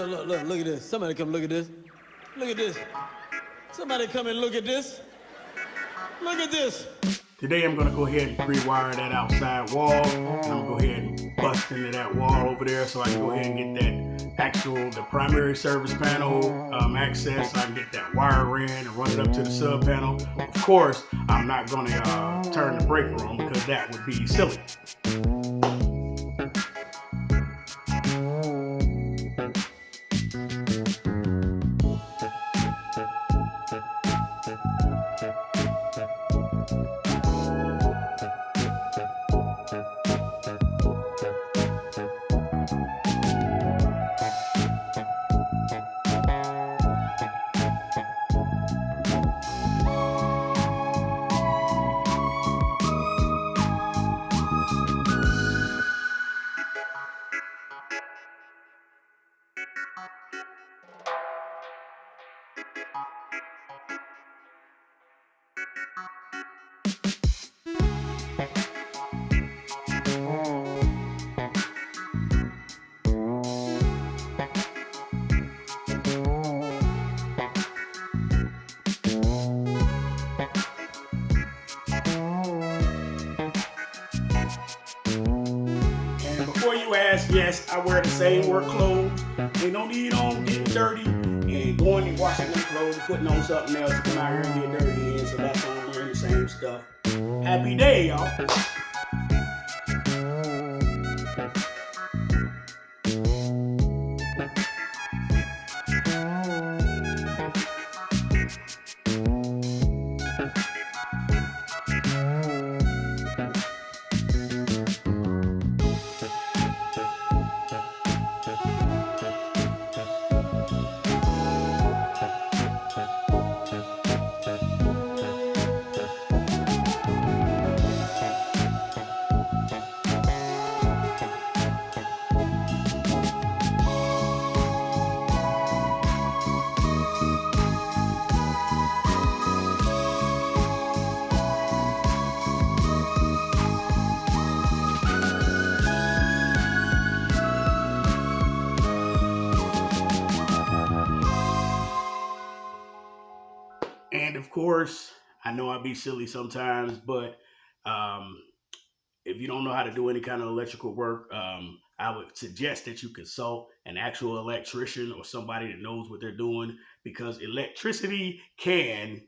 Look at this. Somebody come look at this. Look at this. Somebody come and look at this. Look at this. Today I'm gonna go ahead and rewire that outside wall. And I'm gonna go ahead and bust into that wall over there so I can go ahead and get that the primary service panel access. So I can get that wire in and run it up to the sub panel. Of course, I'm not gonna turn the breaker on because that would be silly. Before you ask, yes, I wear the same work clothes. Ain't no need on getting dirty and going and washing them clothes and putting on something else to come out here and get dirty in. So that's why I'm wearing the same stuff. Happy day, y'all. And of course, I know I be silly sometimes, but if you don't know how to do any kind of electrical work, I would suggest that you consult an actual electrician or somebody that knows what they're doing because electricity can.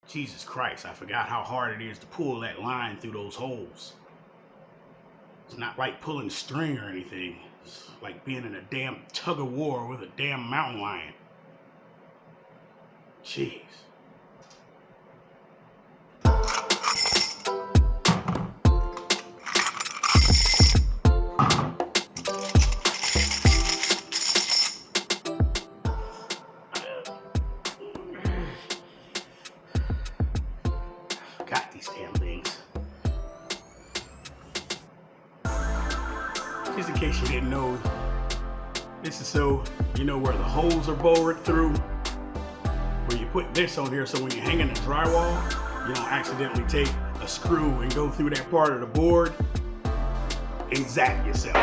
Jesus Christ, I forgot how hard it is to pull that line through those holes. It's not like pulling string or anything. It's like being in a damn tug of war with a damn mountain lion. Jeez. Got these damn things. Just in case you didn't know, this is so you know where the holes are bored through. Where you put this on here so when you're hanging the drywall, you don't accidentally take a screw and go through that part of the board and zap yourself.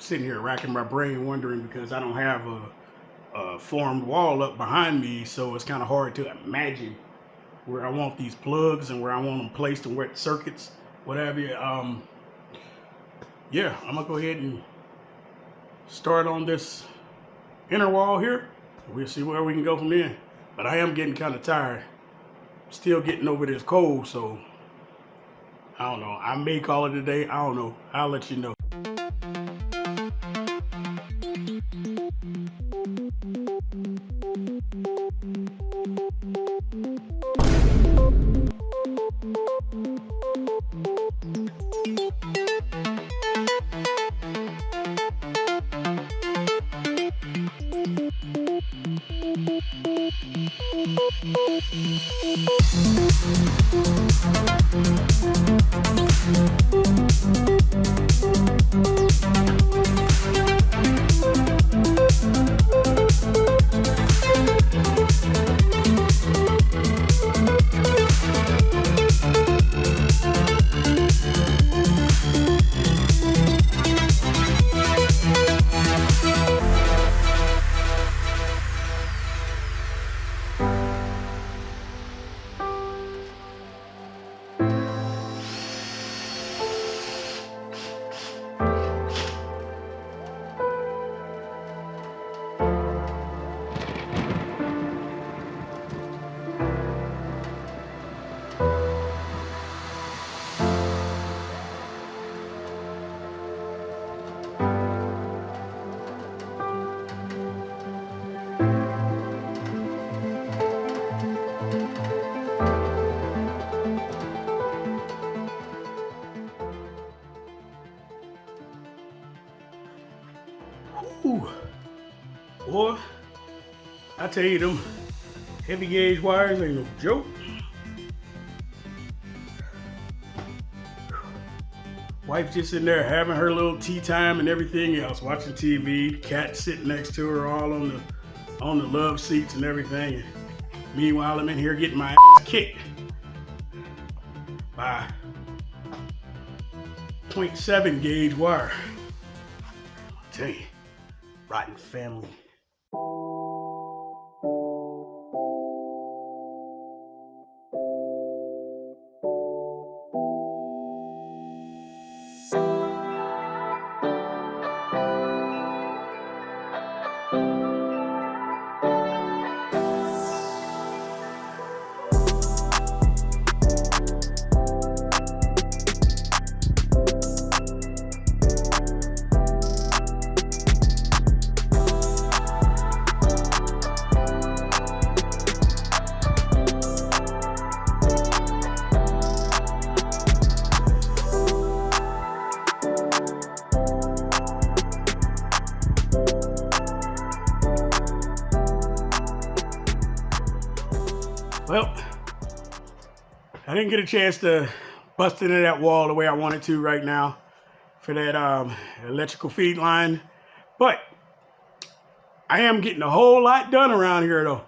Sitting here racking my brain wondering because I don't have a formed wall up behind me, so it's kind of hard to imagine where I want these plugs and where I want them placed and where circuits, whatever. Yeah, I'm gonna go ahead and start on this inner wall here. We'll see where we can go from there. But I am getting kind of tired. Still getting over this cold, so I don't know. I may call it a day. I don't know. I'll let you know. Ooh, boy, I tell you, them heavy gauge wires ain't no joke. Wife just in there having her little tea time and everything else, watching TV. Cat sitting next to her, all on the love seats and everything. Meanwhile, I'm in here getting my ass kicked by 0.7 gauge wire. I tell you, rotten family. Well, I didn't get a chance to bust into that wall the way I wanted to right now. for that electrical feed line. But I am getting a whole lot done around here though.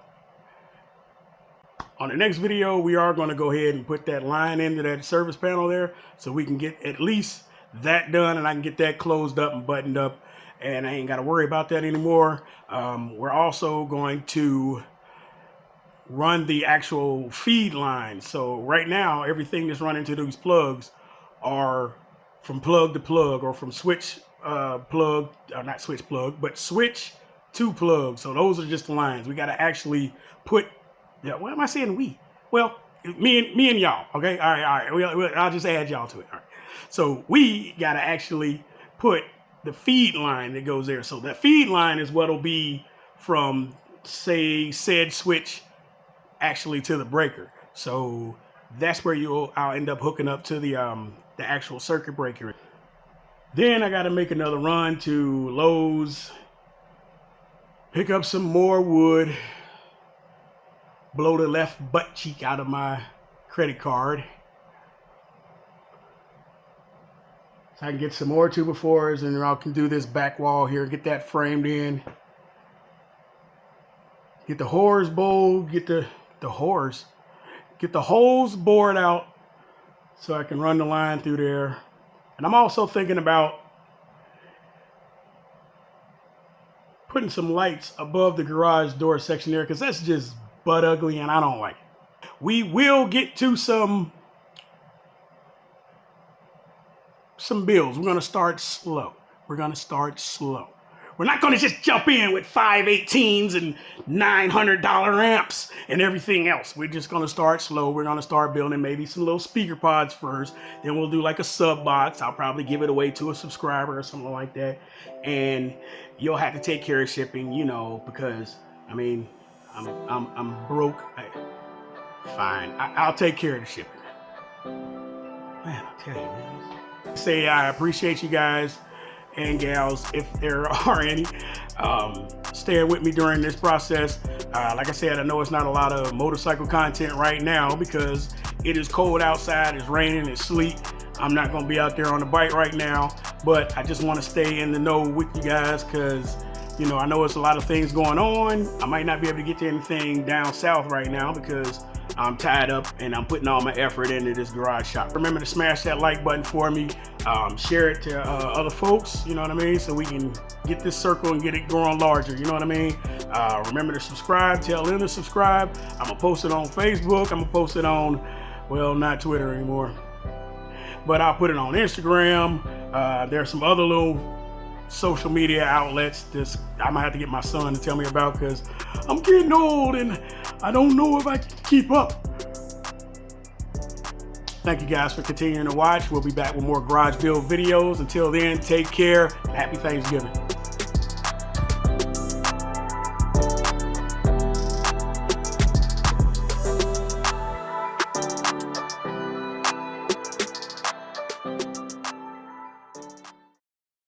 On the next video, we are going to go ahead and put that line into that service panel there so we can get at least that done and I can get that closed up and buttoned up and I ain't got to worry about that anymore. We're also going to run the actual feed line. So right now, everything that's running to these plugs are from plug to plug or from switch plug, or not switch plug, but switch to plug. So those are just the lines. We got to actually put, yeah, what am I saying we? Well, me and y'all, okay? All right. I'll just add y'all to it. All right. So we got to actually put the feed line that goes there. So that feed line is what'll be from, say, said switch actually to the breaker. So that's where I'll end up hooking up to the actual circuit breaker. Then I got to make another run to Lowe's, pick up some more wood, blow the left butt cheek out of my credit card, so I can get some more 2x4s and I can do this back wall here, get that framed in, get the hose bowl, get the hose bored out so I can run the line through there. And I'm also thinking about putting some lights above the garage door section there because that's just butt ugly and I don't like it. We will get to some bills. We're going to start slow. We're not going to just jump in with 518s and $900 amps and everything else. We're just going to start slow. We're going to start building maybe some little speaker pods first. Then we'll do like a sub box. I'll probably give it away to a subscriber or something like that. And you'll have to take care of shipping, you know, because I mean, I'm broke. Fine. I'll take care of the shipping. Man, I'll tell you, man. Say I appreciate you guys and gals, if there are any, staying with me during this process. Like I said, I know it's not a lot of motorcycle content right now because it is cold outside, it's raining, it's sleet. I'm not going to be out there on the bike right now, but I just want to stay in the know with you guys because, you know, I know it's a lot of things going on. I might not be able to get to anything down south right now because I'm tied up and I'm putting all my effort into this garage shop. Remember to smash that like button for me. Share it to other folks, you know what I mean? So we can get this circle and get it growing larger, you know what I mean? Remember to subscribe, tell them to subscribe. I'm gonna post it on Facebook. I'm gonna post it on, well, not Twitter anymore, but I'll put it on Instagram. There's some other little social media outlets I might have to get my son to tell me about because I'm getting old and I don't know if I can keep up. Thank you guys for continuing to watch. We'll be back with more garage build videos. Until then, take care. Happy Thanksgiving.